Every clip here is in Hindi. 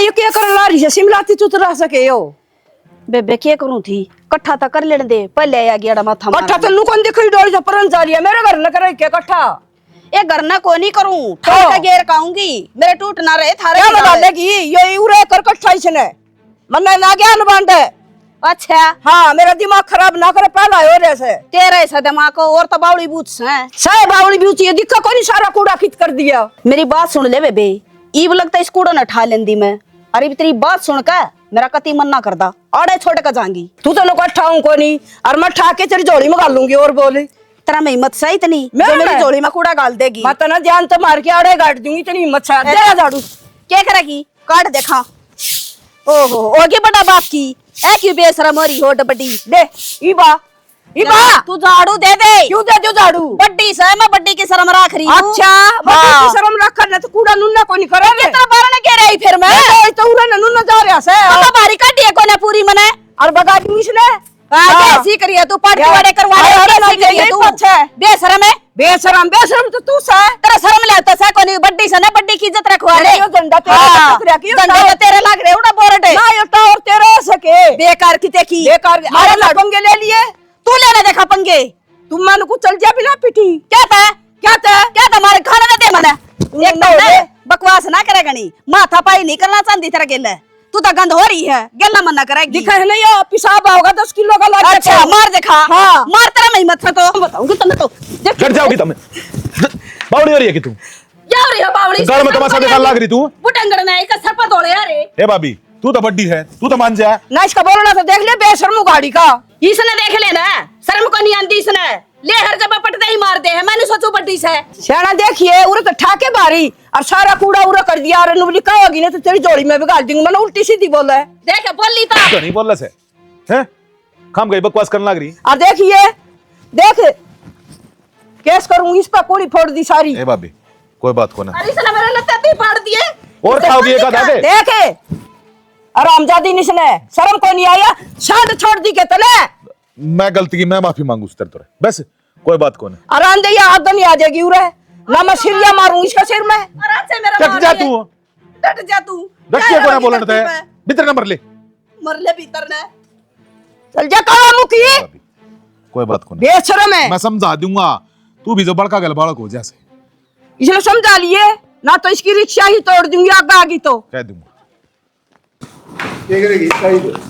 ये क्या कर ला रही है सिमलाती तू तो रह सके हो बेबे क्या करूं थी कट्ठा तो कर लेने दे पहले आ गया माथा कट्ठा तो लू कौन दिखई डोली तो परन जा रही है मेरे घर न करे क्या कट्ठा ये घर ना को नहीं करूं थारे घेर काऊंगी मेरे टूट ना रहे थारे क्या बता लेगी ये उरे कर कट्ठा इसने मन ना ज्ञान बांटे अच्छा हाँ मेरा दिमाग खराब ना करे पहला हो रे से तेरा ऐसा दिमाग को और तो बावड़ी बूझ है साहब बावली ब्यूटी ये दिक्का कोनी सारा कूड़ा खींच कर दिया मेरी बात सुन ले बेबे ईब लगता इस कूड़ा न ठा लेंदी मैं अरे तेरी बात सुन के मेरा कति मन ना करदा आड़े छोड़ के जाऊंगी तू तो लोग कट्ठा हूं कोनी और मैं ठा के तेरी झोली में गाल लूंगी और बोले तेरा में हिम्मत सही इतनी जो मेरी झोली में कूड़ा गाल देगी मैं तो ना जान तो मार के आड़े गाड़ दूंगी इतनी हिम्मत से दे झाड़ू क्या करेगी काट देखा ओहो ओगे बड़ा बाप की ए क्यों बेशरम हो रही हो डबडी दे ईबा तू झाड़ू दे दे क्यों दे दो झाड़ू बड्डी से मैं बड्डी की शर्म रख रही हूं अच्छा बड्डी की शर्म रख ना तो कूड़ा नुन्ना को नहीं करे कितना बार न कह रही फिर मैं तो उरे नुन्ना जा रहा से तो बारी काटी है कोने पूरी मने और बगा दी इसने कैसी करिए तू पार्टी वाले करवा ले कैसी करिए तू बेशरम है बेशरम तो तू सा तेरा शर्म ले आता सा कोनी बड्डी से ना बड्डी की इज्जत रखवा ले झंडा तेरा की झंडा तेरे लग रहे उड़ा बोरट ना ये तो और तेरे सके बेकार किते की बेकार अरे लड़कोंगे ले लिए तू लेने देखा पंगे तुम मन को चल जा बिना पिटी क्या था मारे खाना ना दे मने एक तो बकवास ना करे गनी माथा पाई नहीं करना चांदी तेरा गेले तू तो गंद हो रही है गेला मन ना करेगी दिखा है नहीं ये पेशाब होगा 10 किलो का लग अच्छा मार देखा हाँ मार तेरा मैं मत तो बताऊंगी तुम्हें तो डर जाओगी तुम बावड़ी हो रही है कि तू क्या हो रही है बावड़ी घर में तमाशा देखा लग रही तू बुटंगड़ में एक सर पर दौड़े यार ए भाभी तू तो बड्डी है तू तो मान जा ना इसका बोलना तो देख ले बेशर्म गाड़ी का इसने देख लेना शर्म को नहीं आंदी इसने ले हर जगह पटते ही मार दे है मैंने सोचो बड्डी से सियाना देखिए उरे तो ठाके बारी और सारा कूड़ा उरा कर दिया और नुबली का होगी ना तो तेरी जोड़ी में बिगाड़ दूंगी मैंने उल्टी सीधी बोला है देख बोल ली तो नहीं बोल रहा है खाम गई बकवास करने लग रही और देखिए देख केस करूंगी इस पर कोड़ी फोड़ दी सारी ए भाभी कोई बात को ना अरे इसने मेरे लत्ते फाड़ दिए और खाओगी एक आधे देखे आरामजादी निसने शर्म को नहीं आया शाद छोड़ दी के तले मैं गलती की मैं माफी मांगू उस तरह बस कोई बात को ना आराम दे आदत नहीं आ जाएगी उरे ना मैं सिरिया मारूं इसका सिर में आराम से मेरा डट जा तू डट जा तू रखिए को ना बोलने थे भीतर नंबर ले मर ले भीतर ने चल जा कहा मुखी कोई बात को ना बेशरम है मैं समझा दूंगा तू भी जो बड़का गल बालक हो जैसे इसने समझा लिए ना तो इसकी रिक्शा ही तोड़ दूंगी आग आगी तो कह दूंगा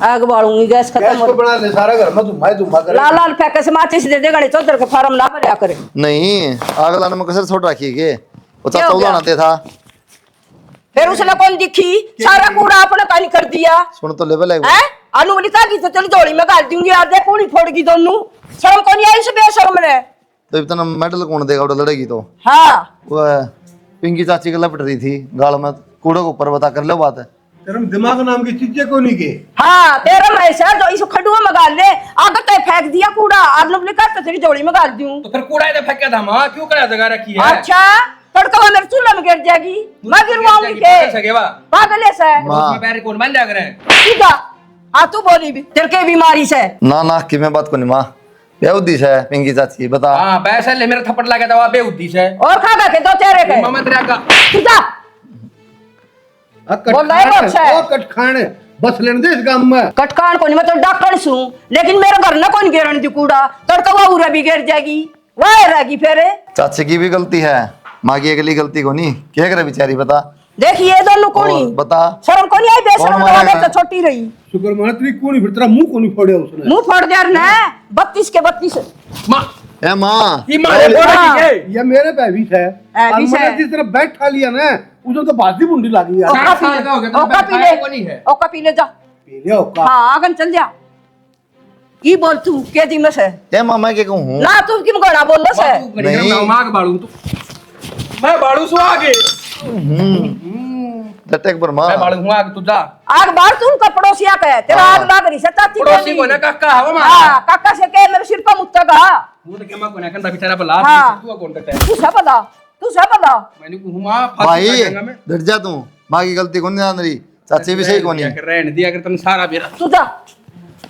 आग बालूंगी गैस खत्म हो बना ले सारा घर में धुमा करे लाल लाल फेंके से माचिस दे देगा नहीं चौधर के फार्म ना भरया करे नहीं आग लाने में कसर छोड़ रखी है वो क्या हो चाचा गया? उड़ाते था फिर उसने कौन दिखी सारा कूड़ा अपने कानी कर दिया सुन तो लेवल है हैं अनुमलिका की तो चल जोड़ी में गाल दूंगी यार दे कूड़ी फोड़गी दोनों शर्म को नहीं आई से बेशर्म ने तो इतना मेडल कौन देगा उड़ा लड़ेगी तो हाँ वो पिंकी चाची के लपट रही थी गाल में कूड़े को ऊपर बता कर लो बात है तेरा दिमाग नाम की चीजें को नहीं के हाँ तेरा मैसा जो इस खडुआ में गाल ले आगे तो फेंक दिया कूड़ा अनुमलिका तो तेरी जोड़ी में गाल दूं तो फिर कूड़ा इधर फेंका था मां क्यों करा जगह रखी है अच्छा तड़का मेरे चूल्हा में गिर जाएगी मैं गिरवाऊंगी के सकेवा पागल है से उसमें पैर कौन बन जा करे सीधा हाँ तू बोली भी तेरे के बीमारी से ना ना कि मैं बात को नहीं माँ बेउद्देश है पिंकी चाची बता हां पैसे ले मेरा थप्पड़ लगा था बेउद्देश है और खा के दो तेरे के मामा तेरा का सीधा बोल रहा है बच्चा है। ओ कट खाने बस लेने दे इस गांव में कटकान को नहीं मैं तो डॉक्टर सू लेकिन मेरे घर ना कौन गिरन दी कूड़ा तड़का वो उरा भी गिर जाएगी वह रहेगी फिर चाची की भी गलती है माँ की अगली गलती को नहीं क्या करे बेचारी बता देखिए दोनों कोनी और बता शर्म को नहीं आई बेशर्म कौन तो मारेगा? आगे तो छोटी रही शुक्र माना तेरी कोनी फिर तेरा मुंह को नहीं फोड़े उसने मुंह फोड़ दिया ना 32 के 32 मां ए माँ ये मारे बोला हाँ। की है ये मेरे पे भी है है भी और मैंने है। जिस तरह बैठ खा लिया ना उधर तो बाजी बुंडी लगी यार ओका पी साल का हो ले गया, तो ओका पी खाया को नहीं है। ले ओका पी ले जा पी लिया ओका हाँ आगन चल जा ई बोल तू के दी में से ए माँ मैं क्या कहूँ ना तू किम गड़ा बोल लो से नहीं। नहीं मां के बाड़ू तू मैं बाड़ू सो आगे टटक पर माँ मैं बाड़ू हूं आगे तू जा आग बार तू कपड़ों से आके तेरा हाँ। आग लाग रही से चाची पड़ोसी को ना काका हवा मां हां काका से के मेरे सिर पर मुत्ता का वो तो केमा को ना कंदा बेचारा पर लाभ हाँ। तू कौन करता है तू सब बता मैंने को हुआ भाई डर जा तू माँ की गलती कौन जान रही चाची भी सही को नहीं कर रहने दिया कर तुम सारा मेरा तू जा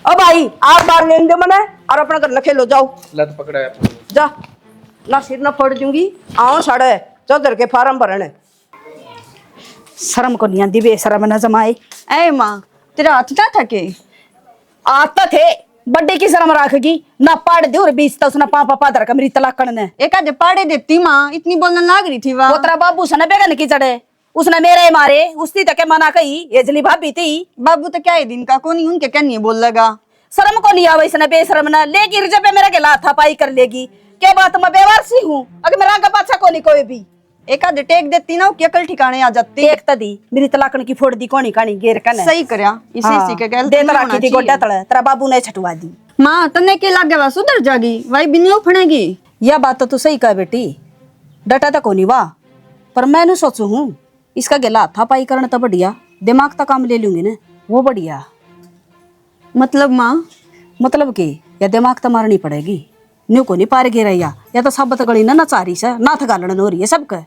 अब भाई आग बार लेने दे मने और अपना घर न खेलो जाओ लत पकड़ा है जा ना सिर न फोड़ दूंगी आओ साढ़े चौधर के फार्म भरने शर्म को नहीं आंदी बेशरम न जमाई। ऐ माँ तेरा हाथ ना थके आता थे बड्डे की शर्म रखेगी ना पाड़ दे और बीच उसने पापा पादर का मेरी तलाक करने। एक आधे पाड़े देती माँ, इतनी बोलने लग रही थी वो वह। तेरा बाबू सने बेगन की चढ़े उसने मेरे मारे उसकी तक मना कही एजली भाभी थी। बाबू तो क्या है दिन का कोनी, उनके क्या नहीं बोल लगा। शर्म को नहीं आवे इसने बेशरम न लेगी जब मेरा के लाथा पाई कर लेगी के बात मैं बेवारसी हूँ अगर मेरा आगे पाछा को नहीं कोई भी। एक आधे टेक देती ना कि अकल ठिकाने आ जाती। एक तदी मेरी तलाकन की फोड़ दी कोनी कानी गेर कने सही करया इसी हाँ, सी के गल दे तलाकी थी गोड्डा तले तेरा बाबू ने छटवा दी। माँ तने के लागे वा सुधर जागी भाई बिनी उफड़ेगी। यह बात तो तू सही कह बेटी डटा तो कोनी वाह पर मैंने सोचू हूँ इसका गेला था पाई करना तो बढ़िया दिमाग तो काम ले लूंगी ना वो बढ़िया। मतलब माँ मतलब कि या दिमाग तो मारनी पड़ेगी न्यू को नहीं पार गिर या तो सबत गली ना चारी से ना थ गालन हो रही है सबके।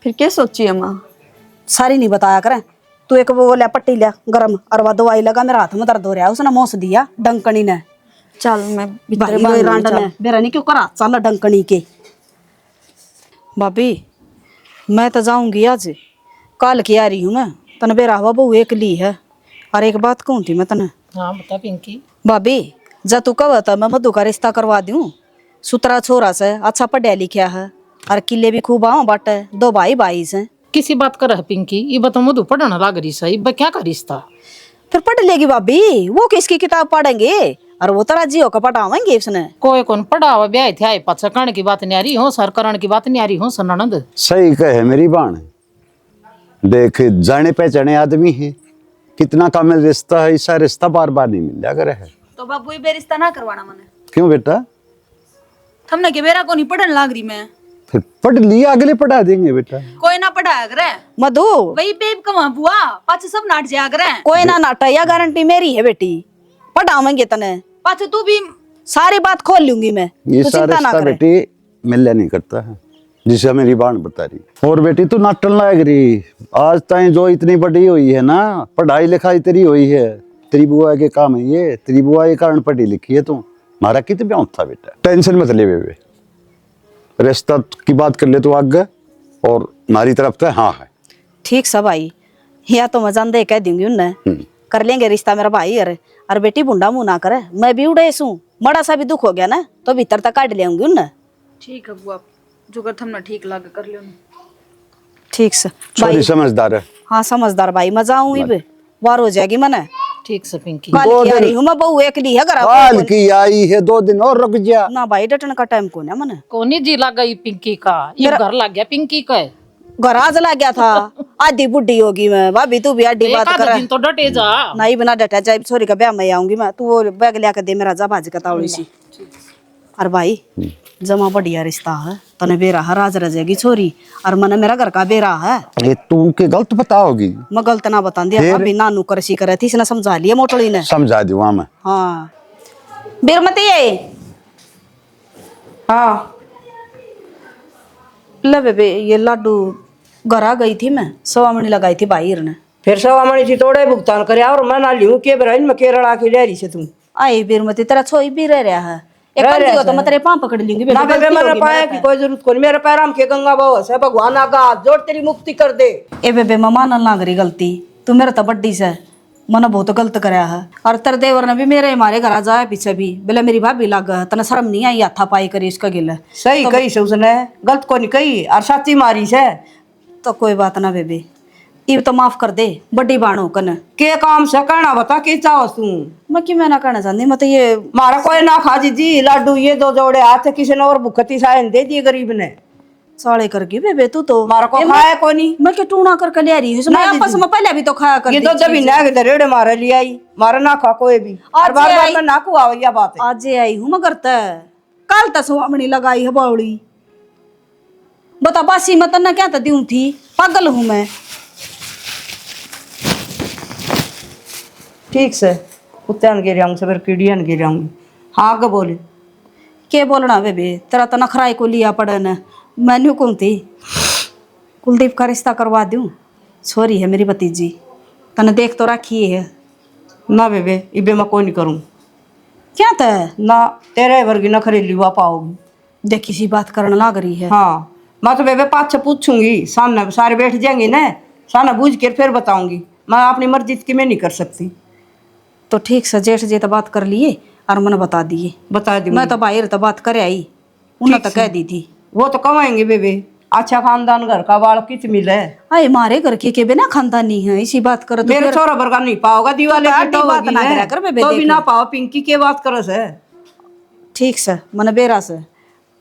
फिर क्या सोची है माँ? सारी नहीं बताया करें तू एक वो ले पट्टी लिया गरम और वह दवाई लगा मेरा हाथ में दर्द हो रहा है उसने मोस दिया डंकनी ने। चल मैं भीतर भाई बांध रांडा ने बेरा नहीं क्यों करा चल डंकनी के। भाभी मैं तो जाऊंगी आज कल की आ रही हूँ मैं तन बेरा हुआ बहू एक ली है और एक बात कहूँ थी मैं तने। हाँ बता पिंकी। भाभी जा तू कब था मैं मधु का रिश्ता करवा दूं सुतरा छोरा से अच्छा पढ़िया लिखा है और किले भी खूब आओ बाटे दो भाई भाई से। किसी बात कर है पिंकी ये बता मधु पढ़ना लाग रही सही क्या का रिश्ता। फिर पढ़ लेगी भाभी वो किसकी किताब पढ़ेंगे और वो तरह जियो का पढ़ावेंगे उसने। कोई कौन पढ़ा हुआ ब्याह थे पाछा करण की बात नहीं आ रही हो सर करण की बात नहीं आ रही हो सर ननद। सही कहे मेरी बाण देख जाने पहचाने आदमी है कितना कामिल रिश्ता है ऐसा रिश्ता बार बार नहीं मिल जाकर है। तो बाबू ये रिश्ता ना करवाना मैंने। क्यों बेटा हमने के बेरा को नहीं पढ़न लाग रही मैं। फिर पढ़ लिया अगले पढ़ा देंगे बेटा। कोई ना पढ़ाया करे मधु वही बेब कमा बुआ पाछ सब नाट जाया करे कोई ना नाटा या गारंटी मेरी है बेटी पढ़ावेंगे तने पाछ तू भी सारी बात खोल लूंगी मैं। ये सारा रिश्ता बेटी मिलया नहीं करता है जिसे मेरी बाण बता रही। और बेटी तू नाटन लाग रही आज ताई जो इतनी बड़ी हुई है ना पढ़ाई लिखाई तेरी हुई है तेरी बुआ के काम है ये तेरी बुआ के कारण पढ़ी लिखी है तू मारा कितने ब्याह था बेटा टेंशन मत ले बेबे रिश्ता की बात कर ले तो आगे और हमारी तरफ से हाँ है। ठीक सब आई या तो मजान दे कह दूंगी उन्हें कर लेंगे रिश्ता मेरा भाई अरे और बेटी बुंडा मुंह ना करे मैं भी उड़े सू बड़ा सा भी दुख हो गया ना तो भीतर तक काट ले उन्हें। ठीक है बुआ जो कर थमना ठीक लागे कर लियो। ठीक से छोरी समझदार है। हाँ समझदार भाई मजा आऊंगी बे वार हो जाएगी मने। ठीक से पिंकी। कल की आ रही हूँ मैं बहू एक ली है घर काल की आई है 2 दिन और रुक जा ना भाई डटन का टाइम कौन है मने। कोनी जी लग गई पिंकी का ये घर लग गया पिंकी का घर आज लग गया था आधी बुढ़ी होगी मैं भाभी तू भी आधी बात कर दिन तो डटे जा नहीं बिना डटा जाए छोरी का ब्याह में आऊंगी मैं तू वो बैग लिया के दे मेरा जा भाजी का तावड़ी सी। और भाई जमा बढ़िया रिश्ता है तने बेरा है राज रजेगी छोरी और मन मेरा घर का बेरा है। ये तू के गलत बताओगी मैं गलत ना बता दिया अभी नानू करसी करे थी इसने समझा लिया मोटड़ी ने समझा दूँ मैं। हाँ बीरमती है हाँ ले बेबे ये लाडू घर आ गई थी मैं सवामणी लगाई थी भाई ने फिर सवामणी थी तोड़े भुगतान करे और मैं ना लियूं के बराइन में केरल आके ले रही से तुम आई बीरमती तेरा छोई भी रह रहा है एक कर दियो तो मैं तेरे पांव पकड़ लूंगी ना बेबे मेरे पाए की कोई जरूरत कोनी मेरे पैर में के गंगा बहो से भगवान आगा हाथ जोड़ तेरी मुक्ति कर दे। ए बेबे मैं मानन लाग रही गलती तू मेरा तो बड्डी से मन बहुत गलत कराया है और तेरे देवर ने भी मेरे हमारे घर जाया पीछे भी बोले मेरी भाभी लाग तना शर्म नहीं आई हाथा पाई करी इसका गिला सही कही से उसने गलत को नहीं कही और सच्ची मारी से। तो कोई बात ना बेबे ये तो माफ कर दे बड़ी बाणो कन के काम से करना बता के चाहो तू मैं कि मैं ना करना चाहती मैं तो ये मारा कोई ना खा जी लाडू ये 2 जोड़े हाथ किसी ने और भुखती सायन दे दिए गरीब ने साले करके बेबे तू तो मारा को खाया को नहीं मैं के टूना करके ले रही हूँ मैं आपस में पहले भी तो खाया कर ये तो जब ना के रेड़े मारे लिया आई मारा ना खा कोई भी और बार बार मैं ना को आवैया बात है आज आई हूँ मगर कल तक सुहामणी लगाई है बावड़ी बता बासी मत ना क्या दूं थी पागल हूँ मैं। ठीक से कुत्ते गिर जाऊंगी फिर कीड़ियन गिर जाऊंगी। हाँ के बोले के बोलना बेबे तेरा तो नखराई को लिया पड़े न मैन्यू कौन थी कुलदीप का रिश्ता करवा दूं छोरी है मेरी भतीजी तने देख तो रखी है ना बेबे इबे मैं कोई नहीं करूँ क्या था ना तेरे वर्गी नखरे लिवा पाओगी देख किसी बात करने लग रही है। हाँ मैं तो बेबे पाँच से पूछूंगी सामने सारे बैठ जाएंगे ना साना बूझ के फिर बताऊंगी, मैं अपनी मर्जी की मैं नहीं कर सकती। तो ठीक से जेठ जी तो बात कर लिए और मैंने बता दिए। बता दी मैं तो बाहर तो बात करे आई, उन्हें तो कह दी थी। वो तो कमाएंगे बेबे, अच्छा खानदान घर का बाल किस मिले। अरे मारे घर के बिना खानदानी है, इसी बात करो तो मेरे फिर छोरा बरका नहीं पाओगा दिवाले तो की आधी बात ना करा कर बेबे, तो भी देख। ना पाओ, पिंकी के बात करस है। ठीक से मन बेरा से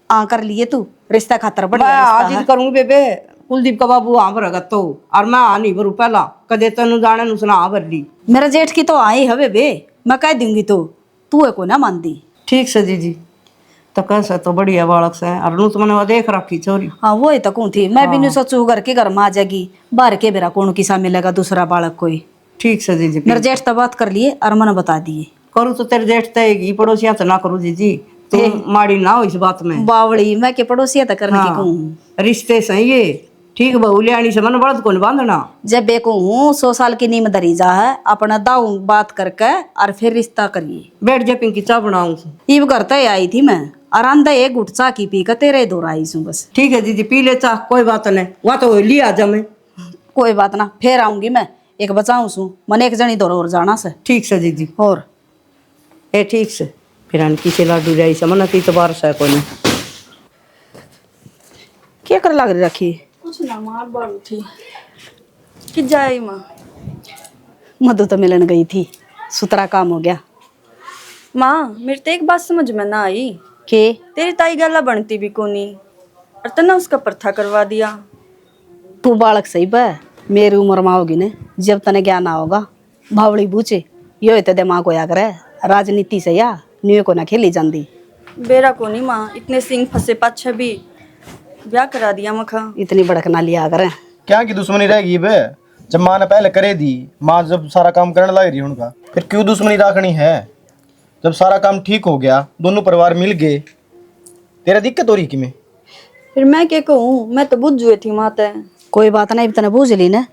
आ कर लिए तू रिश्ता खातर मैं बढ़िया रिश्ता आज है। करूंगी बेबे, कुलदीप का बाबू हाँ भरगा तो, और मैं आ नहीं भरू पहला कदे तेन जाने नु सुना भर ली। मेरा जेठ की तो आई है बेबे, मैं कह दूंगी तो तू है को ना मान दी। ठीक से जी तो कैसे तो बढ़िया बालक से, और नू तो मैंने वो देख रखी छोरी। हाँ वो ही तो कहूँ थी, मैं भी नहीं सोचू घर के घर में आ जाएगी, बाहर के बेरा कौन किसा मिलेगा दूसरा बालक कोई। ठीक से जी मेरा जेठ तो बात कर लिए और मैंने बता दिए। करूँ तो तेरे जेठ तयगी, पड़ोसिया तो ना करूँ जी तो माड़ी ना हो इस बात में। बावड़ी मैं के पड़ोसिया तो करने की हाँ, कहूँ। रिश्ते सही ये ठीक बहू ले आनी से मन बड़द कौन बांधना। जब बे को हूँ 100 साल की नीम दरी जा है, अपना दाऊ बात करके और फिर रिश्ता करिए। बैठ जा पिंकी, चाह बनाऊं। ईब घर तय आई थी मैं, और अंदर एक गुट चाह की पी कर तेरे दो आई हूँ बस। ठीक है दीदी, पी ले चाह, कोई बात नहीं, वहाँ तो लिया जा मैं। कोई बात ना, फिर आऊंगी मैं, एक बचाऊं सू मन एक जनी दौर और जाना से। ठीक से दीदी। और ए ठीक से फिर आन किसे लाडू जाई से मन की तो बारिश है कोई। क्या कर लग रही रखी? कुछ ना मार बालू थी कि जाई माँ। मधु तो मिलन गई थी, सुतरा काम हो गया। माँ मेरे तो एक बात समझ में ना आई के तेरी ताई गाला बनती भी कोनी और तना उसका प्रथा करवा दिया। तू बालक सही बे, मेरी उम्र में होगी ने, जब तने ज्ञान होगा भावड़ी बूचे यो तो दिमाग होया करे, राजनीति से या न्यू को ना खेली जाती। बेरा कोनी माँ, इतने सिंह फंसे पाछे भी ब्याह करा दिया मखा। इतनी बड़क ना लिया करे। क्या की दुश्मनी रहेगी बे, जब माँ ने पहले करे दी, माँ जब सारा काम करने लग रही उनका, फिर क्यों दुश्मनी रखनी है? जब सारा काम ठीक हो गया, दोनों परिवार मिल गए, तेरा दिक्कत हो रही कि में? फिर मैं क्या कहूँ, मैं तो बुझ जुए थी माता। कोई बात नहीं, तने बूझ ली ना।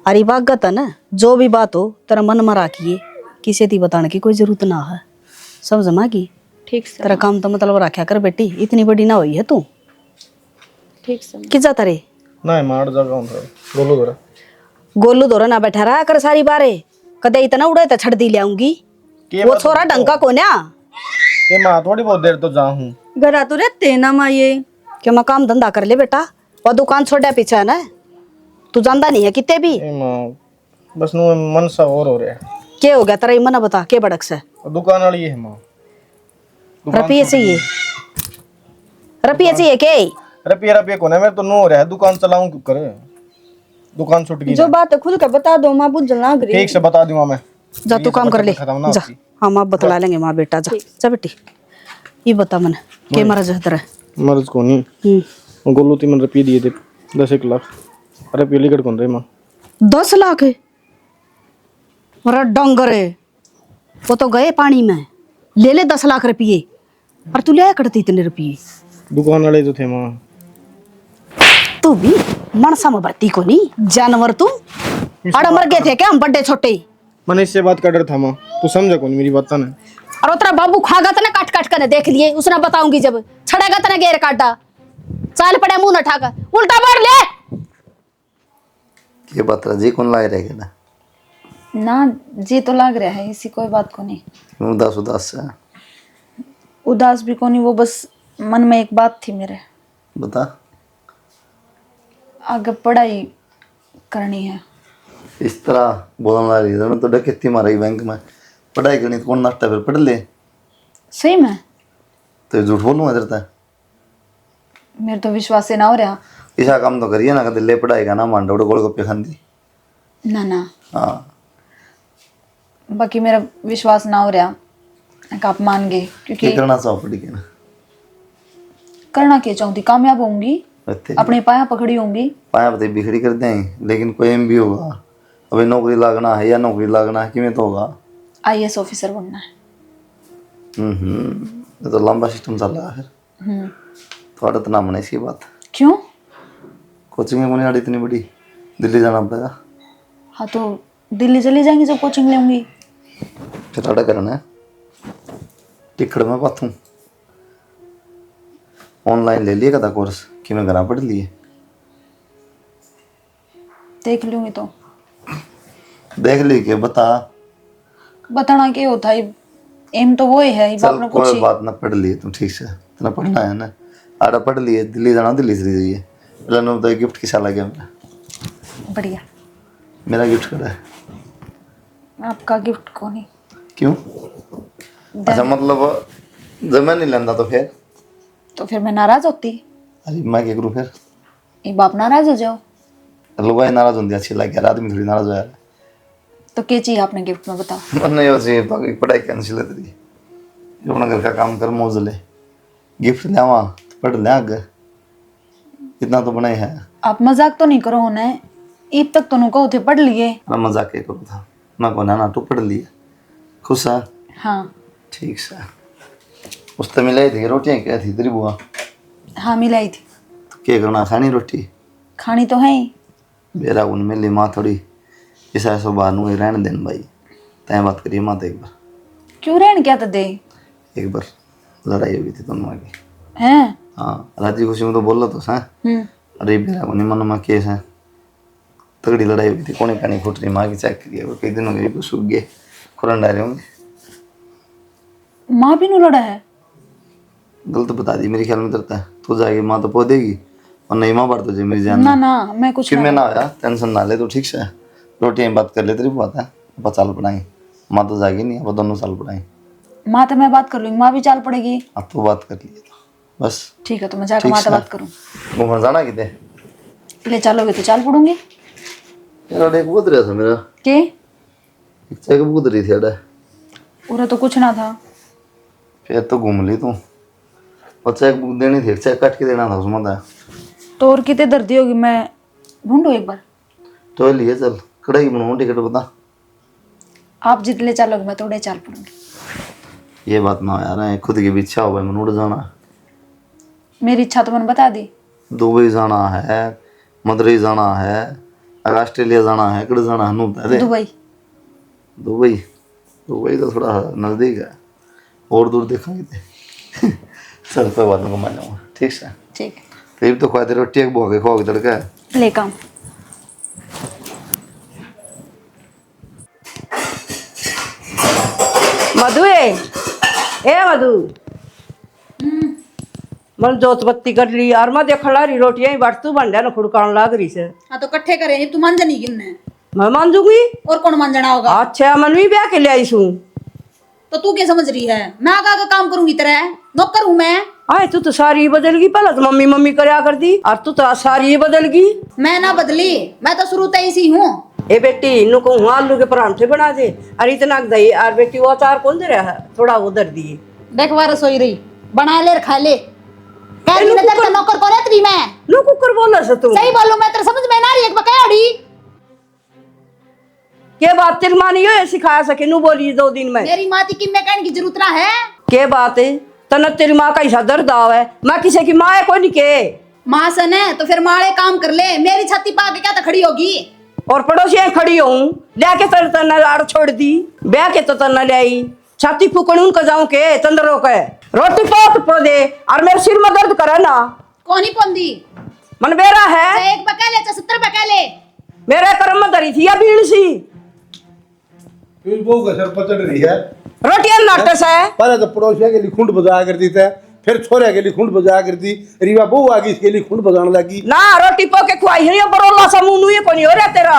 अरे बागत है ना, जो भी बात हो तेरा मन में रखिए, किसी दी बताने की कोई जरूरत ना है, समझ माँ की। ठीक से तेरा काम तो मतलब रखा कर बेटी, इतनी बड़ी ना हुई है तू। ठीक से कि जाता रे नहीं मार जगह बोलो जरा। गोलू दोरा ना बैठा रहा कर सारी बारे, कदे इतना उड़े तो छड़ दी लाऊंगी। वो छोरा ढंग का कोन्या। ये माँ थोड़ी बहुत देर तो जा हूँ, घर तो रहते ना माँ ये। क्या मैं काम धंधा कर ले बेटा, वो दुकान छोड़ा पीछे है ना, तू जानता नहीं है कितने भी। ये माँ बस नु मन सा और हो रहा है। क्या हो गया तेरा, मन बता के बड़क से। दुकान वाली है माँ, रुपये चाहिए, रुपये चाहिए के? रुपये को ना, मेरे तो नो हो रहा है, दुकान चलाऊं क्यों करे, दुकान छूट गई जो ना। बात है खुद का बता दो माँ, बुझ ना गरी। ठीक से बता दूंगा मैं। जा तू काम कर ले, खत्म ना जा। होती। हाँ माँ बतला लेंगे माँ बेटा, जा जा बेटी। ये बता मन के मरज है तेरा? मर्ज को नहीं, गोलू ती मन रुपये दिए थे 10 लाख, रुपये लिकट कौन रहे माँ? 10 लाख है? मेरा डंगर है, वो तो गए पानी में। ले ले 10 लाख रुपये, और तू ले करती इतने रुपये? दुकान वाले जो थे माँ। तू भी मनसा में बरती को नहीं, जानवर तू। अड़ मर गए थे क्या हम बड़े छोटे? मैंने इससे बात कर रहा था माँ, तू समझा कौन मेरी बात ना? और उतरा बाबू खागा तना काट काट कर देख लिए, उसने बताऊंगी जब छड़ेगा तना घेर काटा, चाल पड़े मुंह न ठाकर उल्टा मार ले। ये बात जी कौन लाए रहेगा ना, ना जी तो लग रहा है इसी, कोई बात को नहीं। उदास उदास से उदास भी को नहीं, वो बस मन में एक बात थी मेरे, बता। आगे पढ़ाई करनी है। इस तरह बोलना रही है तो डकैती मारी बैंक में, पढ़ाई करनी तो कौन नाश्ता फिर पढ़ ले। सही में तो झूठ बोलूँगा इधर तक, मेरे तो विश्वास ही ना हो रहा। ऐसा काम तो करिए ना, कदे ले पढ़ाई का ना मान डोड़ गोलगप्पे खांदी। ना ना हाँ बाकी मेरा विश्वास ना हो रहा कि आप मान गए, क्योंकि क्या करना चाहो पढ़ के ना, करना क्या चाहती, कामयाब होंगी, अपने पाया पकड़ी होंगी। पाया पता बिखड़ी कर दें, लेकिन कोई एम भी होगा। अभी नौकरी लागना है या नौकरी लागना है किमें तो होगा। IAS ऑफिसर बनना है। ये तो लंबा सिस्टम चल रहा है फिर। थोड़ा तो नाम नहीं इसकी बात। क्यों? कोचिंग में नहीं इतनी बड़ी, दिल्ली जाना पड़ेगा। हाँ तो दिल्ली चली जाएंगी जब कोचिंग लेंगी। फिर टाटा करना है, टिकट में बात हूँ ऑनलाइन ले लिए कदा कोर्स कि मैं घर पढ़ लिए। देख लूंगी तो। देख ली के बता। बताना क्या होता है, एम तो वो ही है, बाप चल ने कुछ कोई ही। बात ना, पढ़ लिए तू ठीक से, इतना पढ़ना है ना। आड़ा पढ़ लिए, दिल्ली जाना, दिल्ली से जाइए। पहले नो तो गिफ्ट किसा लगे मेरा। बढ़िया। मेरा गिफ्ट करा है। आपका गिफ्ट को नहीं। क्यों? अच्छा मतलब जब मैं नहीं लेंदा तो फिर मैं नाराज होती। अरे मैं क्या करूँ फिर? ये बाप नाराज हो जाओ लोग नाराज होंगे, अच्छी लगे यार, आदमी थोड़ी नाराज हो यार। तो क्या चाहिए आपने गिफ्ट में, बताओ। नहीं हो चाहिए बाकी पढ़ाई कैंसिल है तेरी, अपना घर का काम कर, मौज ले। गिफ्ट ले वहाँ तो पढ़ ले आगे, इतना तो बनाई है। आप मजाक तो नहीं करो होना है, ईब तक तो नुको उठे पढ़ लिए। मैं मजाक क्या करूँ था, मैं को ना तू पढ़ लिए, खुश है? हाँ ठीक से। उस तो मिलाई थी रोटियाँ, क्या थी तेरी बुआ? हाँ मिलाई थी। तो क्या करना, खानी रोटी? खानी तो है ही। मेरा उन मिली माँ थोड़ी ऐसा ऐसा बाहर नु रहने देन भाई, तय बात करिए माँ तो एक बार। क्यों रहन क्या तो दे? एक बार लड़ाई हो गई थी दोनों की। हैं? हाँ राजी खुशी में तो बोल रहा था। अरे मेरा को नहीं मन में केस है, तगड़ी लड़ाई हुई थी, कोने पानी फूट रही माँ की, चेक करिए वो कई दिन हो गए सूख गए, खुरन डाले होंगे। माँ भी नु लड़ा है? गलत बता दी मेरे ख्याल में तरता है, तू जाएगी माँ तो पो देगी और नहीं माँ बार तुझे मेरी जान ना ना मैं कुछ फिर मैं ना आया, टेंशन ना ले, तू ठीक से रोटियाँ बात कर ले, तेरी बात है। अब साल पढ़ाई माँ तो जाएगी नहीं, अब दोनों साल पढ़ाई। माँ तो मैं बात कर लूंगी, माँ भी चाल पड़ेगी। अब तो बात कर लिए तो बस ठीक है, तो मैं जाकर ठीक माँ से से। बात करूँ। घूमने जाना कितने? ले चलोगे तो चाल पड़ूंगी। यार एक बुद रहा था मेरा, के एक चेक बुद रही थी अड़ा, पूरा तो कुछ ना था। फिर तो घूम ली तू, और चेक बुक देनी थी, चेक काट के देना था उसमें था। तो और कितने दर्दी होगी, मैं ढूंढू एक बार। तो लिए चल कढ़ाई बनाऊँ, टिकट बता। आप जितने चलोगे मैं थोड़े चाल पड़ूंगी। ये बात ना यार, खुद की भी इच्छा हो भाई, मन उड़ जाना। मेरी इच्छा तो मैंने बता दी। दुबई जाना है, मदुरई जाना है, ऑस्ट्रेलिया जाना है, कड़ जाना है, नू बता दे। दुबई। दुबई दुबई तो थोड़ा नज़दीक है, और दूर देखेंगे थे। चल कोई बात नहीं, घुमा जाऊँगा ठीक से। ठीक है, तेरी तो खुआ दे रोटी एक भोगे खोग तड़का है। ले काम। मधु ए मधु, मन जोत बत्ती कर ली और मैं देख ला रही रोटियां ही बट तू बन न खुड़कान लाग रही से। हाँ तो कट्ठे करे, तू मान जानी क्यों ने? मैं मान दूंगी। और कौन मान जाना होगा? अच्छा मन भी ब्याह के ले आई सूं, तो तू क्या समझ रही है? मैं आगा काम करूंगी तेरा नौकर हूँ मैं। आए तू तो सारी बदल गई, पहले तो मम्मी मम्मी करया कर दी और तू तो सारी बदल गई। मैं ना बदली, मैं तो शुरू से इसी हूँ। ए बेटी इन्हों को आलू के परांठे बना दे, अरे इतना दही और बेटी वो अचार कौन दे रहा है, थोड़ा उधर दिए। देख बार रसोई रही बना ले खा ले। कह रही ना तेरा नौकर कौन है? तेरी मैं नो कुकर बोला से तू सही बोलूं मैं तेरे समझ में ना रही एक बकायाड़ी। के बात तेरी माँ नहीं हो सिखाया सके नू बोली 2 दिन में। मेरी माँ की मैं कहने की जरूरत ना है। के बात है तना तेरी माँ का ऐसा दर्द आव है, मैं किसी की माँ है कोई नहीं के। माँ सन है तो फिर माड़े काम कर ले, मेरी छाती पा के क्या तो खड़ी होगी। और पड़ोसियां खड़ी हूँ लेके तर तना आड़ छोड़ दी, ब्याह के तो तना ले आई, छाती फूकण उनका जाऊं के तंदरों के रोटी पोक पो दे और मेरे सिर में दर्द करे ना। कौन ही पौंदी मन बेरा है, एक बका ले 70 बका ले। मेरे कर्म में धरी थी या भीड़ सी फिर वो का सर पचड़ रही है। रोटियां नाटस है। पहले तो पड़ोसिया के लिए खुंड बजाया करती था, फिर छोरे के लिए खुंड बजाया करती, रीवा बहू आ गई इसके लिए खुंड बजाने लगी। ना रोटी पो के खुआई है बरोला सा मुंह ये कोनी हो रहा तेरा।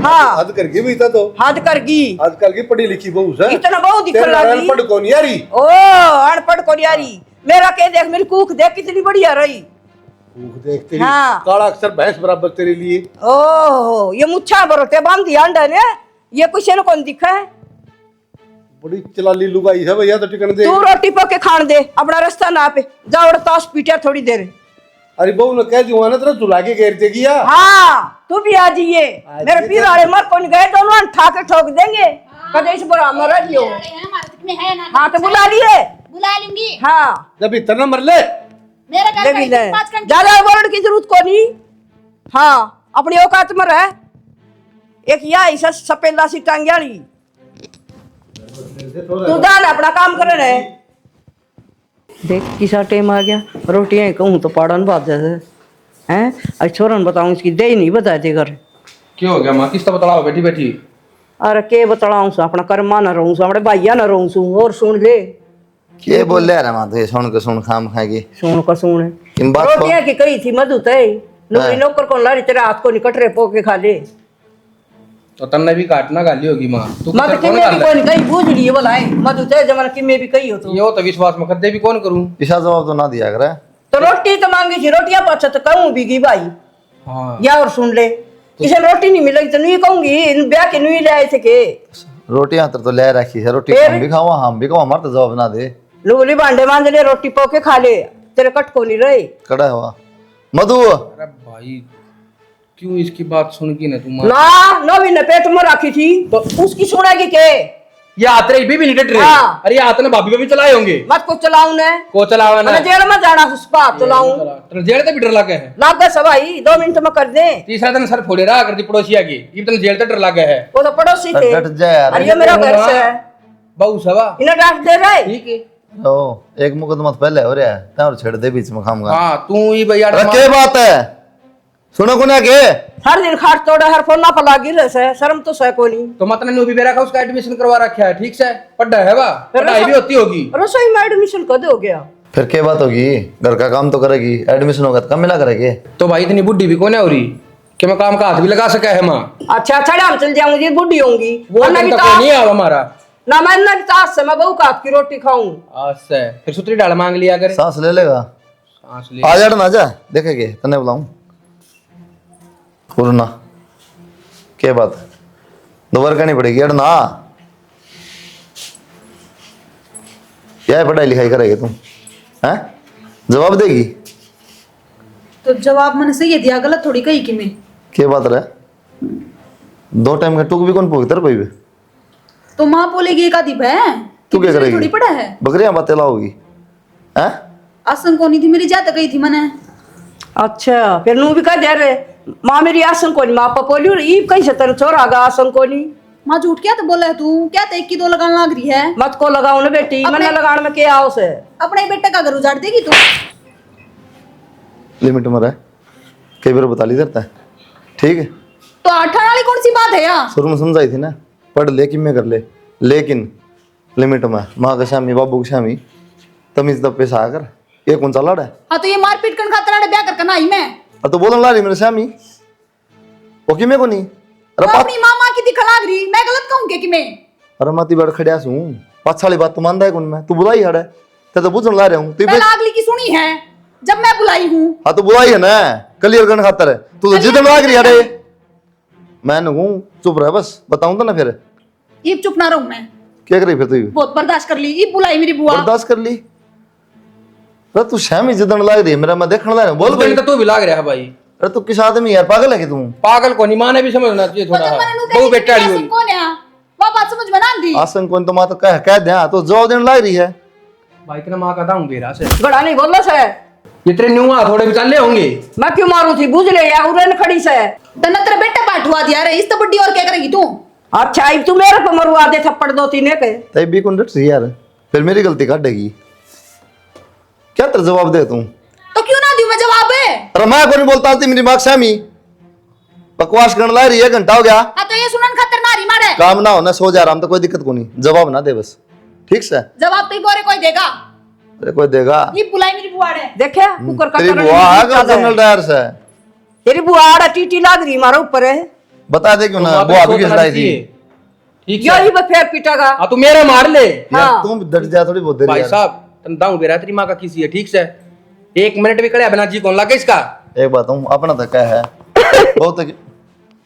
हाँ हद करके भी था तो हद करगी, आजकल की पढ़ी लिखी बहू से इतना बहु दिखने लगी। अनपढ़ कौन यारी? ओ अनपढ़ को यारी, मेरा के देख मेरी कूख देख कितनी बढ़िया रही। देख तेरी हाँ। काला अक्षर भैंस बराबर तेरे लिए। ओहो ये मुच्छा बरोते बांधी अंडा ने, ये कुछ न कौन दिखा है। बड़ी चलाली लुगाई है भैया, तो टिकन दे। तू रोटी पके खान दे, अपना रास्ता ना पे जाओ ताश पीटिया थोड़ी देर। अरे बहू ने कह दिया ना तेरा झुला के घेर देगी या? हाँ तू भी आ जाइए, मेरे पीर वाले मर कौन गए दोनों ठा के ठोक देंगे, कदे इस बुरा मर लियो। हाँ तो बुला लिए, बुला लूंगी। हाँ जब इतना मर ले मेरा घर ले का 5 घंटे ज्यादा वर्ड की जरूरत को नहीं। हाँ अपनी औकात में रह, एक या ऐसा सपेला सी टांगियाली तू जान अपना काम करे रहे। देख किसा टाइम आ गया, रोटियां कहूँ तो पाड़न बात है। आज छोरन बताऊं इसकी दे नहीं बताए थे घर। क्यों हो गया माँ किस तो बताओ बैठी बैठी। अरे के बतलाऊं सु अपना कर्मा न रहूं सु अपने भाइया न रहूं सु और सुन ले के बोल रहा मां तो ये सुन के सुन खाम खाएगी सुन का सुन इन बात को रोटियां की कही थी मधु तय नौकरी नौकर को लारी तेरे हाथ को निकट रहे पोके खा ले तो तन्ने भी काटना गाली होगी माँ तू मत कि मैं भी कोई कहीं बूझ लिए बोलाए मधु तय जमाना कि मैं भी कही हो तो यो तो विश्वास में कदे भी कौन करूं। ईशा जवाब तो ना दिया करे तो रोटी तो मांगी थी रोटियां पाछा तो कहूं भी भाई हाँ या और सुन ले इसे रोटी नहीं मिलेगी तो नहीं कहूंगी ब्याह के नहीं ले आए थे के रोटियां तो ले रखी है रोटी फिर? हम भी खावा हम भी खावा हमारे तो जवाब ना दे लोली भांडे मांज ले रोटी पोके खा ले तेरे कट को नहीं रहे कड़ा हुआ मधु अरे भाई क्यों इसकी बात सुन की ना तुम ना नवी ने पेट में रखी थी तो उसकी सुनेगी के ये हाथ रही भी नहीं डट रहे। हाँ। अरे ये हाथ ने भाभी पे भी चलाए होंगे मत को चलाऊं ने को चलावा ना मैंने जेल में जाना उसका चलाऊं तेरे जेल ते भी डर लगे है लाग गए सवाई 2 मिनट में कर दे तीसरा दिन सर फोड़े रहा कर दी पड़ोसी आगे ये तो जेल ते डर लगे है वो तो पड़ोसी थे डट जा यार अरे ये मेरा घर से है बहु सवा इन्हें डांट दे रहे ठीक है। ओ एक मुकदमा तो पहले हो रहा है और छेड़ दे बीच में खाऊंगा हाँ तू ही भैया क्या बात है सुनो को ना के हर दिन खाट तोड़ा हर फोना पर लागी रहे से शर्म तो सह को नहीं तो मतलब नो भी बेरा का उसका एडमिशन करवा रखा है ठीक से पढ़ा है वा पढ़ाई भी होती होगी रसोई में एडमिशन कद हो गया फिर क्या बात होगी घर का काम तो करेगी एडमिशन होगा तो कम मिला करेगी तो भाई इतनी बुढ़ी भी कौन है हो रही कि मैं काम का हाथ भी लगा सका है माँ अच्छा अच्छा हम चल जाऊंगी बुढ़ी होंगी वो दिन तक नहीं आवा हमारा ना मैं ना तास से मैं बहू का हाथ की रोटी खाऊं आज से फिर सुतरी डाल मांग लिया करे सांस ले लेगा सांस ले आ जा ना जा देखेंगे तने बुलाऊं पूर्णा क्या बात दोबारा करनी पड़ेगी यार ना क्या पढ़ाई लिखाई करेगी तुम हैं जवाब देगी तो जवाब मैंने सही दिया गलत थोड़ी कही कि मैं क्या बात रहा 2 टाइम का टूक भी कौन भोगता रे भाई बे? तो माँ बोलेगी एक आधी भै तू क्या करेगी थोड़ी पड़ा है बकरियां बातें लाओगी हैं आसन को नहीं थी मेरी जात गई थी मैंने अच्छा फिर नू भी कह दे रहे माँ मेरी आसन को नहीं माँ पपोली और ईब कहीं से तेरे छोरा गा आसन को नहीं माँ झूठ क्या तो बोला है तू क्या तो 1 की 2 लगाने लग रही है मत को लगाओ ना बेटी मैंने लगाने में क्या आओ से अपने ही बेटे का घर उजाड़ देगी तू लिमिट में रहा कई बार बता ली देता है ठीक है तो 8 वाली कौन सी बात है यार शुरू में समझाई थी ना पढ़ ले कि मैं कर ले लेकिन लिमिट में माँ का शामी बाबू का शामी तमीज दब पैसा आकर ये कौन सा लड़ है हाँ तो ये मारपीट कर खातर ब्याह कर करना ही मैं अब तो बोलन ला रही मेरे शामी वो कि मैं को नहीं तो अपनी मामा की दिखा लाग रही मैं गलत कहूंगी कि मैं अरे माती बड़ खड़िया सू पाँच साली बात तो मानदा है कौन मैं तू बुलाई हड़ ते तो बुझन ला रहा हूँ मैं लागली की सुनी है जब मैं बुलाई हूँ हाँ तो बुलाई है ना क्लियर करने खातर है तू तो जिद लाग रही अरे मैं हूँ चुप रहा बस बताऊं तो ना फिर ये चुप ना रहूं मैं क्या करी फिर तू बहुत बर्दाश्त कर ली ये बुलाई मेरी बुआ बर्दाश्त कर ली अरे तू शामी जिदन लाग रही है मेरा मैं देखने ला रहा हूँ बोल भाई तो तू भी लाग रहा है भाई अरे तू किस आदमी यार पागल है कि तू पागल को नहीं माँ ने भी समझना चाहिए थोड़ा बहु बेटा कौन है वो बात समझ में ना आती आसन कौन तो माँ तो कह दे तो जवाब देने लाग रही है भाई तेरा माँ का दाऊं बेरा से गड़ा नहीं बोल से इतने न्यू थोड़े भी चल होंगे मैं क्यों मारू थी बुझ ले या उड़न खड़ी से तन्ना तेरा बेटा पाठवा दिया रे इस तो बड्डी और क्या करेगी तू अच्छा अब तू मेरे पे मरवा दे थप्पड़ 2-3 के तब भी कौन डट रही यार फिर मेरी गलती काटेगी क्या तेरा जवाब दे तू तो क्यों ना दूं मैं जवाब है अरे मैं को नहीं बोलता थी मेरी माँ शामी बकवास करने ला रही है घंटा हो गया हाँ तो ये सुनन खातर नारी मारे काम ना होना सो जा रहा हम तो कोई दिक्कत को नहीं जवाब ना दे बस ठीक से जवाब तो ही बोरे कोई देगा अरे कोई देगा ये बुलाई मेरी बुआ है देखे कुकर का तेरी करण बुआ नहीं है जीता जनरल डायर से तेरी बुआ आड़ा टीटी लाग रही मारो ऊपर है बता दे क्यों ना बुआ भी खिलाई थी ठीक यो है ही फिर पीटेगा हाँ तू मेरे मार ले यार तुम डट जा थोड़ी बहुत देर भाई यार साहब तुम दाऊं बेरा तेरी माँ का किसी है ठीक से 1 मिनट भी खड़े बना जी कौन लगे इसका एक बात हूँ अपना तो क्या है बहुत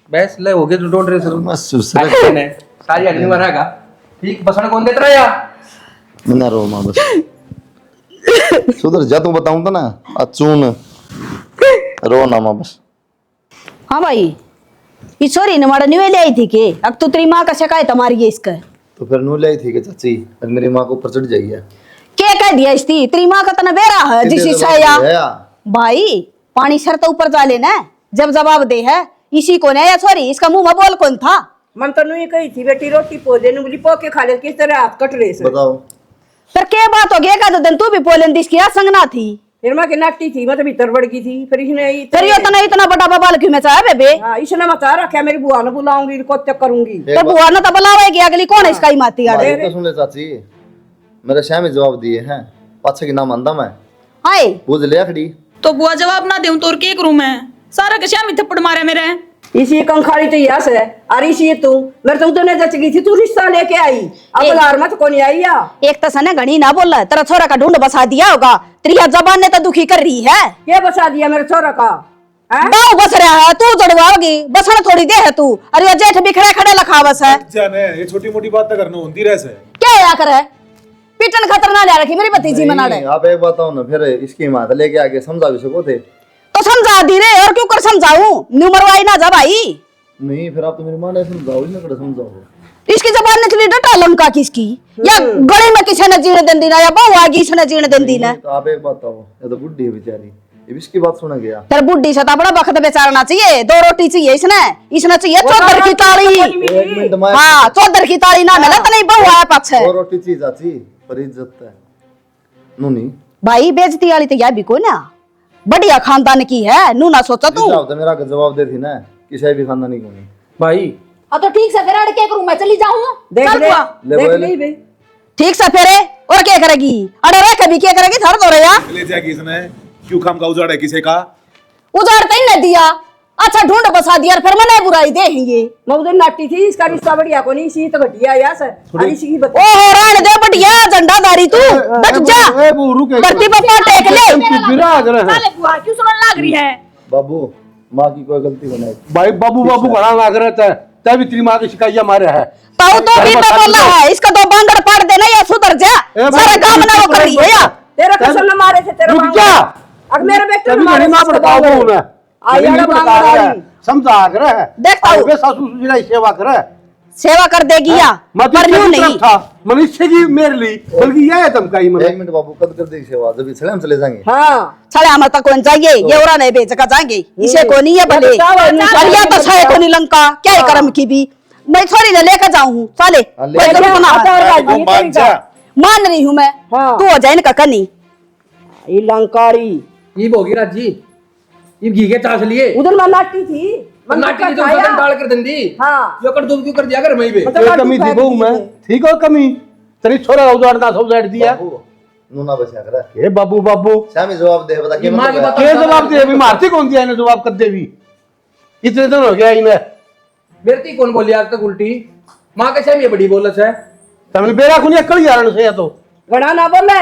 बस ले हो गए तो डोंट रेस बस सुसरे सारी अगली बार आएगा ठीक बसण कौन देता रहा मैं रो माँ बस सुधर जा तू बताऊं तो ना अचून रो ना माँ बस हाँ भाई ये छोरी ने मारा न्यू ले आई थी के अब तो तेरी माँ का शिकायत हमारी है इसका तो फिर नू लाई थी कि चाची और मेरी माँ को ऊपर चढ़ जाएगी क्या कह दिया इसकी तेरी माँ का तना बेरा है जिसी साया भाई पानी सर तो ऊपर जा लेना जब जवाब दे है इसी को नहीं छोरी इसका मुंह में बोल कौन था मन तो नहीं कही थी बेटी रोटी पो दे नुगली पो के खा ले किस तरह हाथ कट रहे से बताओ फिर क्या बात हो गया का दिन तू भी बोले इसकी संगना थी फिर मैं कि नाटी थी, मैं तो भीतर बढ़ गई थी। फिर इसने फिर ये तो इतना बड़ा बवाल क्यों मचा है बेबे? हाँ, इसने मचा रखा मेरी बुआ ने बुलाऊंगी, को चेक करूंगी। तो बुआ ने तो बुलावेगी, अगली कौन है इसका ही माती आड़े? बात तो सुन ले चाची, मेरे श्याम ही जवाब दिए हैं, पाछे की नाम आंदा मैं हाय बुझ लिया खड़ी। तो बुआ जवाब ना दूं तो के करूं मैं? सारा के श्याम ही थप्पड़ मारे मेरे। इसी कंखाड़ी तो यस है, और इसी तू मेरे तो उतने जच गई थी, तू रिश्ता लेके आई, अब लार मत को नहीं आई या। एक तो सने घड़ी ना बोल रहा, तेरा छोरा का ढूंढ बसा दिया होगा, तेरी जबान ने तो दुखी कर रही है। ये बसा दिया मेरे छोरा का? बाऊ बस रहा है, तू जड़वाओगी, बसना थोड़ी दे है तू। अरे ये जेठ बिखरे खड़े लखा बस है। जाने ये छोटी मोटी बात तो करना होती रह से। क्या या करे पीटन खतर ना ले रखी मेरी भतीजी मना रहे। आप एक बताओ ना, फिर इसकी हिम्मत लेके आके समझा भी सको थे तो समझा दी रे, और क्यों कर समझाऊं? न्यू मरवाई ना जा भाई। नहीं, फिर आप तो मेरी माँ ने समझाओ, इसने कड़ा समझाओ। इसकी जबान निकली डटा लंका किसकी, या गली में किसी ने जीने दिन ना, या बहू आगी इसने जीने दिन दी ना। तो आप एक बात बताओ, ये तो बुढ़ी है बेचारी, ये इसकी बात सुना गया। तेरे बुढ़ी से तो बड़ा वक्त बेचारना चाहिए, 2 रोटी चाहिए इसने चाहिए चौधर की ताली। एक मिनट में हाँ चौधर की ताली ना मिले तो नहीं बहू आया पाछे। और रोटी चीज आची पर इज्जत है नूनी भाई बेइज्जती वाली तो यह भी को ना, बढ़िया खानदान की है, नू ना सोचा तू। तो मेरा का जवाब दे थी ना, किसी भी खानदानी को नहीं भाई। हाँ तो ठीक से फिर अड़ क्या करूं मैं, चली जाऊं? देख चल ले, बुआ। देख ले बे। ठीक से फेरे और क्या करेगी? अरे रे कभी क्या करेगी थर दो रे या ले जाएगी इसने, क्यों काम का उजाड़ है किसी का? उजाड़ते ही न दिया, अच्छा ढूंढ बसा दिया, फिर मैंने बुराई देंगे। मैं उधर नाटी थी, इसका रिश्ता बढ़िया को नहीं, इसी तो घटिया यास है। और इसी की बता ओहो राण दे बढ़िया झंडाधारी तू, बैठ जा धरती पर पाँव टेक ले। साले बुआ क्यों सुनने लग रही है? बाबू माँ की कोई गलती बनाई भाई बाबू बाबू घड़ा लाग रहता है, तभी तेरी माँ की शिकायत मारे है। ताऊ तो भी तो बोला है, इसका 2 बांदर फाड़ देना या सुधर जा, सारा काम ना वो कर रही है या। तेरा कसम न मारे थे, तेरा रुक जा, अब मेरे बेटे तभी ने मारे घड़ी माँ भड़काओ बहू ने, आई घड़ी अड़ा भड़का बांग रहा है, डाली। समझा कर है। देख ताऊ। अबे सासू ससुर की सेवा करे, सेवा कर देगी या पर यूं नहीं। था मनुष्य की मेर ली, बल्कि यह है धमकाई एक मैंने। मिनट बाबू, कद कर देगी सेवा, जब इसलिए हम चले जाएंगे। हाँ साले हम तक कौन जाएंगे, ये औरा नहीं बेच का जाएंगे, इसे को नहीं है भले। और ये तो साले को नहीं लंका, क्या है कर्म की भी, मैं थोड़ी ना लेकर जाऊं साले। ले मैं तो मान जा। मान रही हूं मैं, हाँ। तू हो जाए इनका कनी। ये लंकारी ये भोगी राजी, ये घी के चास लिए। उधर मैं नाटी थी, मैं नाटी की तो खाया। उधर डाल कर दंदी। हाँ। यो कर दूध क्यों कर दिया कर मई पे। मतलब ये कमी थी बहू में, ठीक हो कमी, तेरी छोरा उजाड़ना सब उजाड़ दिया। बाबू नूना बचा कर ये बाबू बाबू श्यामी जवाब दे, बता ये माँ की बात- के जवाब दे, अभी मारती कौन दिया इन्हें जवाब कर देवी, इतने दिन हो गया इन्हें। मेरे कौन बोली आज तक उल्टी? माँ कैसे ये बड़ी बोलत है? तमने बेरा को नहीं अकल यार से, या तो घड़ा ना बोले।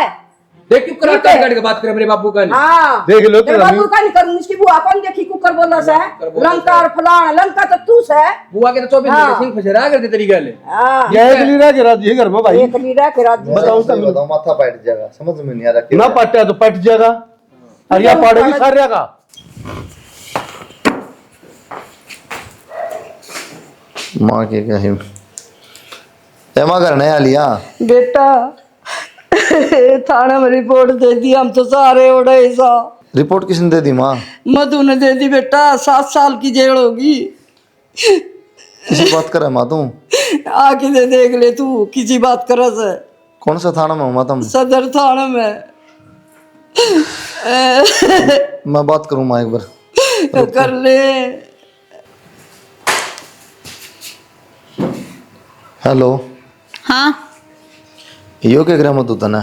देख क्यों करा काट के बात करे मेरे बाबू का। हाँ देख लो तेरे बाबू का नहीं करूँ, इसकी बुआ कौन देखी कुकर बोला से लंका और फलाना, लंका तो तू से। बुआ के तो 24 हाँ। घंटे सिंह फसेरा करते तेरी गल। हाँ यह एक लीरा के राजी घर में भाई, एक लीरा के राज्य बताओ सही बताओ, माथा पाट जाएगा, समझ में नहीं आ रहा ना पटा तो पट जाएगा, और यह पाड़ेगी सारे का। माँ के क्या है माँ करने आ लिया। बेटा थाने में रिपोर्ट दे दी, हम तो सारे उड़े सा। रिपोर्ट किसने दे दी माँ? मधु ने दे दी बेटा, 7 साल की जेल होगी। किसी बात कर माँ तुम? आके दे देख ले तू, किसी बात कर से। कौन सा थाना में हो माँ तुम? सदर थाने में। मैं बात करूँ माँ एक बार? कर ले। हेलो, हाँ यो क्या करे मत ना?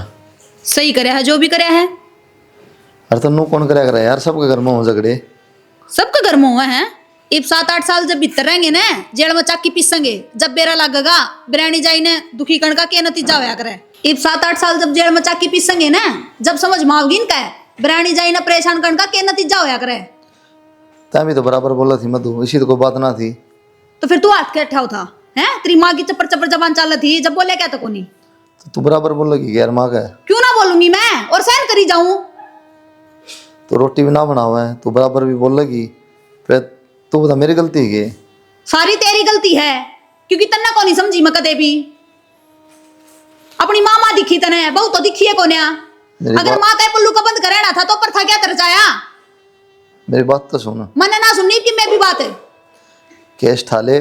सही करे है, जो भी करे है। अरे तो नू कौन करे करे यार, सबके घर में हो झगड़े। सबका घर में हुआ है। इब 7-8 साल जब भीतर रहेंगे ना, जेल में चाकी पीसेंगे, जब बेरा लगेगा बिरानी जाई ने दुखी कण का क्या नतीजा होया करे। इब 7-8 साल जब जेल में चाकी पीसेंगे ना, जब समझ में आवगी इनका बिरानी जाई ने परेशान कण का क्या नतीजा होया करे। तभी तो बराबर बोला थी मधु, इसी तो कोई बात ना थी। तो फिर तू हाथ के उठाओ था है, तेरी माँ की चप्पर चप्पर जबान चल रही थी, जब बोले क्या तो कोनी। तो तू बराबर बोलेगी यार माँ का? क्यों ना बोलूंगी मैं, और सहन करी जाऊं। तो रोटी भी ना बनावा है, तू बराबर भी बोलेगी, फिर तू बता मेरी गलती है क्या? सारी तेरी गलती है, क्योंकि तन्ना को नहीं समझी मैं कदे भी। अपनी मामा दिखी तने, बहु तो दिखी है कोन्या। अगर माँ का पल्लू का बंद कराना था तो पर था क्या तरचाया। मेरी बात तो सुन, मैंने ना सुननी कि मैं भी बात है। केस ठाले,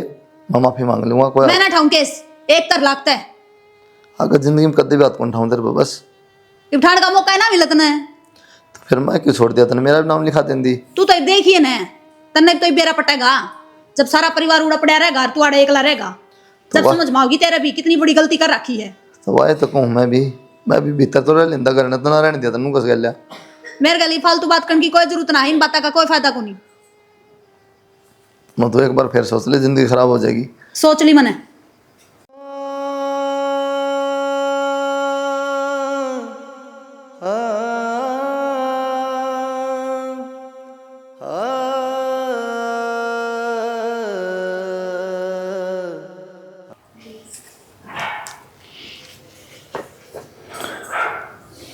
मैं माफी मांग लूंगा। कोई मैं ना ठाऊं केस, एक तर लागता है। अगर जिंदगी में कभी बात कौन ठाऊं तेरे पे बस। उठाने का मौका है ना मिलत ने। फिर मैं क्यों छोड़ दिया? तने मेरा भी नाम लिखा देंदी। तू तो देखिए ना, तन्ने तो बेरा पटेगा जब सारा परिवार उड़ा पड़ा रहेगा और तू आड़ा एकला रहेगा। जब समझ में आओगी तेरा भी कितनी बड़ी गलती कर रखी है। तो वाए तो कहूँ मैं भी भीतर तो रह लेंदा करना तो ना रहने दिया तन्नू कस गया। मेरे गली फालतू बात करने की कोई जरूरत ना है, इन बातों का कोई फायदा को नहीं। मैं तो एक बार फिर सोच ले, जिंदगी खराब हो जाएगी। सोच ली मैंने।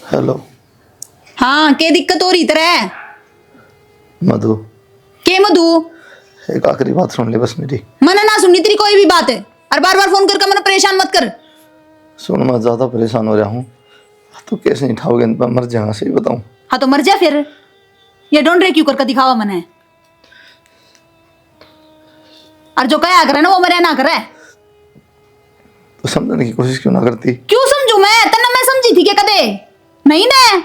हेलो। हाँ, के दिक्कत हो रही तरह? मधु, के मधु? एक आखिरी बात सुन ले बस मेरी। मैंने ना सुननी तेरी कोई भी बात है, और बार बार फोन करके मैंने परेशान मत कर। सुन, मैं ज्यादा परेशान हो रहा हूँ। तू कैसे नहीं उठाओगे? मर जाएगा, सही बताऊं। हाँ तो मर जा फिर। ये डोंट रे क्यों करके दिखावा मैंने। और जो कहा करे ना वो मरे ना करे। तो समझने की कोशिश क्यों ना करती? क्यों समझू मैं? तन्ने मैं समझी थी क्या कदे? नहीं ना।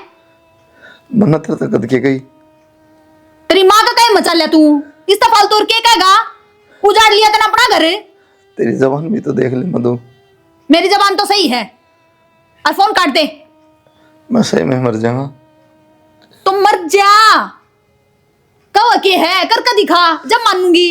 वरना तेरे तक कद के गई। तेरी माँ का कहीं मचा लिया तू? इस तो फालतू और के कहेगा? उजाड़ लिया तेना अपना घर। तेरी जबान भी तो देख ले मधु। मेरी जबान तो सही है। और फोन काट दे। मैं सही में मर जाऊंगा। तुम मर जा। कहो के है करके दिखा, जब मानूंगी।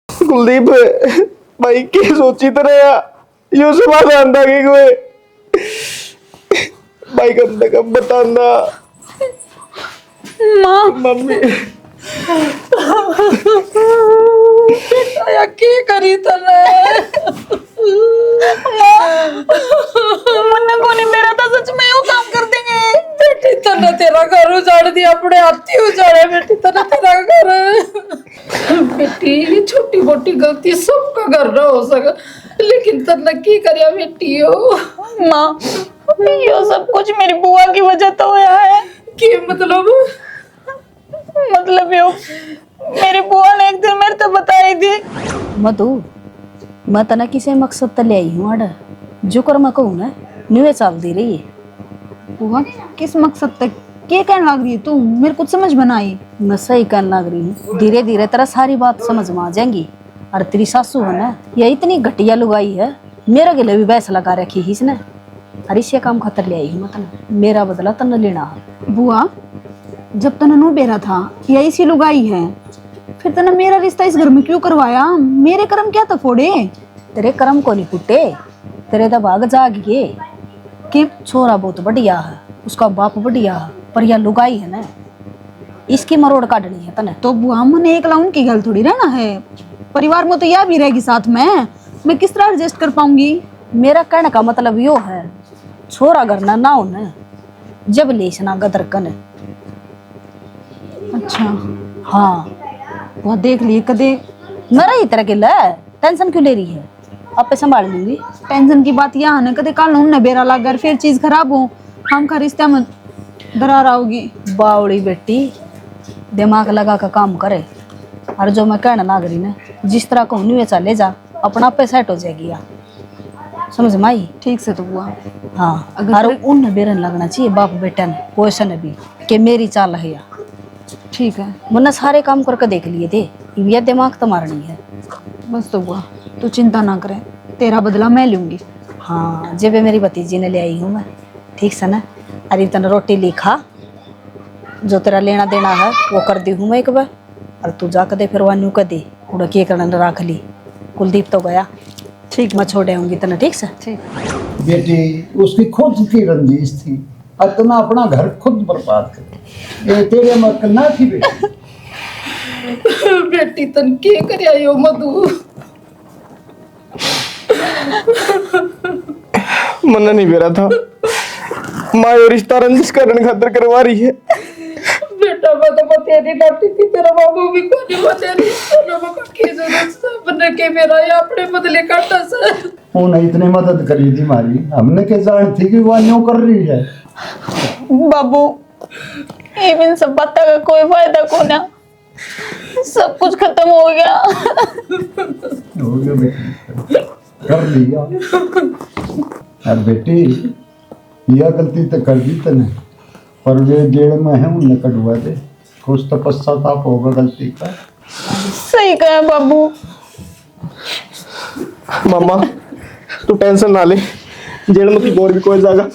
कुलदीप भाई के सोची तरह यो समाधान था कि कोई भाई कम से कम बताना। माँ मम्मी या के करी तने मन्ना को नहीं मेरा था सच में वो काम कर देंगे। बेटी तने तेरा घर उजाड़ दिया, अपने हाथी उजाड़े। बेटी तने तेरा घर। बेटी ये छोटी मोटी गलती सबका घर ना हो सका, लेकिन तने की करिया बेटी हो। माँ ये सब कुछ मेरी बुआ की वजह तो हुआ है। की मतलब यो मेरी बुआ ने एक दिन मेरे तो बताई थी। मधु, मैं तना किसी मकसद तक ले आई हूँ अड़ जो कर मैं कहूँ ना न्यूए चाल दे रही है। बुआ किस मकसद तक क्या कहने लग रही है तू? मेरे कुछ समझ में ना आई। मैं सही कहने लग रही हूँ, धीरे धीरे तेरा सारी बात समझ में आ जाएंगी। और तेरी सासू है ना, ये इतनी घटिया लुगाई है, मेरे गले भी बैस लगा रखी है इसने। और इसे काम खतर ले आई हूँ मैं तना, मेरा बदला तना लेना है। बुआ जब तने नु बेरा था या इसी लुगाई है, फिर तने मेरा रिश्ता इस घर में क्यों करवाया? मेरे कर्म क्या था फोड़े? तेरे कर्म को नहीं फुटे, तेरे तो भाग जाग गए कि छोरा बहुत बढ़िया है, उसका बाप बढ़िया है, पर यह लुगाई है ना, इसकी मरोड़ काटनी है तने। तो बुआ मैंने एक लाउन की गल थोड़ी रहना है, परिवार में तो यह भी रहेगी साथ में, मैं किस तरह एडजस्ट कर पाऊंगी? मेरा कहने का मतलब यो है, छोरा करना ना हो न जब लेसना गदर कन। अच्छा हाँ वह देख लिए कदे। मेरा ही तरह के ले टेंशन क्यों ले रही है, आपे संभाल लूंगी। टेंशन की बात यह है ना, कदे कल न बेरा लग गया फिर चीज खराब हो, हम का रिश्ता में दरार आओगी। बावड़ी बेटी दिमाग लगा का काम करे, और जो मैं कहना ना करी ना, जिस तरह को नहीं वैसा ले जा, अपना पे सेट हो जाएगी यार, समझ में आई? ठीक से तो बुआ। हाँ अगर उन बेरन लगना चाहिए बाप बेटा ने क्वेश्चन भी कि मेरी चाल है या ठीक है, वरना सारे काम करके देख लिए थे। ये दिमाग तुम्हारा नहीं है। बस तो बुआ तू चिंता ना करे, तेरा बदला मैं लूंगी। हाँ जब मेरी भतीजी ने ले आई हूँ मैं, ठीक से ना। अरे तने रोटी लिखा, जो तेरा लेना देना है वो कर दी हूँ मैं एक बार, और तू जाकर दे फिर वानू कर दे उड़ा के करना रख ली। कुलदीप तो गया, ठीक मैं छोड़ आऊंगी तने, ठीक से। बेटी उसकी खुद की रंजिश थी, इतना अपना घर खुद बर्बाद कर, ये तेरे मक्कल ना थी बेटी। बेटी तन के करे आयो मधु। मन नहीं बेरा था, माँ यो रिश्ता रंजिश करने खातिर करवा रही है। बेटा मैं तो बतेरी डांटी थी, तेरा बाबू भी कोनी बतेरी सोना बाबा की जरूरत सब ने के मेरा ये अपने बदले काटा सर। उन्हें इतनी मदद करी थी हमारी, हमने क्या जान थी कि वो न्यों कर रही है। बाबू इन सब बातों का कोई फायदा को ना, सब कुछ खत्म हो गया। हो गया बेटी, कर लिया। अब बेटी यह गलती तो कर दी तने, पर वे जेल में है उन्हें कटवा दे, कुछ तो पश्चाताप होगा गलती का। सही कहा बाबू। मामा तू टेंशन ना ले, जेल में की और भी कोई जाएगा।